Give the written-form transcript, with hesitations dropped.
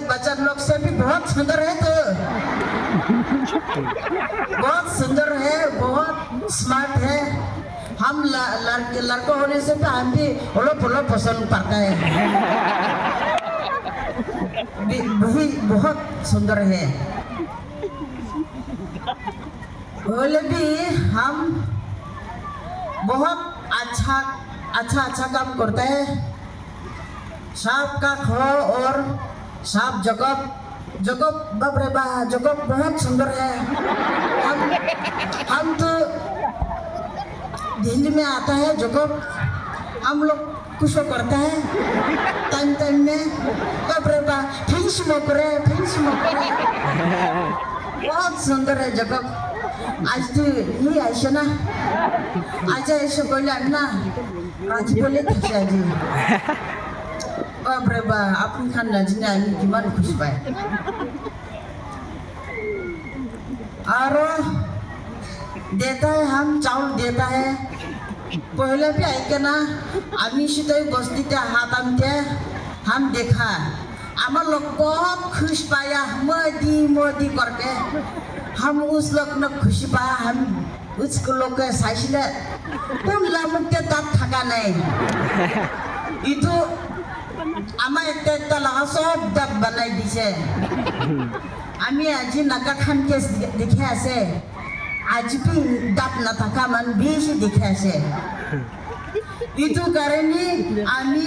बच्चा लोग से भी बहुत सुंदर है तो बहुत सुंदर है, बहुत स्मार्ट है। हम लड़के होने से तो हम भी ओलो पोलो पसंद करता है। वही बहुत सुंदर है। बोले भी हम बहुत अच्छा काम करता है। सांप का खो और सांप जगब बाप रे बा, जगब बहुत सुंदर है। हम तो दिल्ली में आता है जगब, हम लोग कुछ करता है टाइम में। बाप रे बा, फिर स्मोक रहे बहुत सुंदर है जगब। आज तो ये ऐसे ना आज ऐसे बोले ना आज बोले कैसे आज बाप रे बा, आपन खान लजने आमी किमान खुश पाए। और देता है, हम चावल देता है। पहले भी आई के ना आमी सीधे बस्ती ते हाथ आमते हम देखा आमार लोग बहुत खुश पाया, मोदी करके। हम उस लोग ने खुशी पाया। हम उसको लोग के साइसिले तुम लामुक के दांत थका नहीं इतो आमा एक लगा सब दांत बनाई दिसे। आमी आज नाका खान के देखे आसे, आज भी दांत न थका मन बेसी देखे आसे। इतो कारण आमी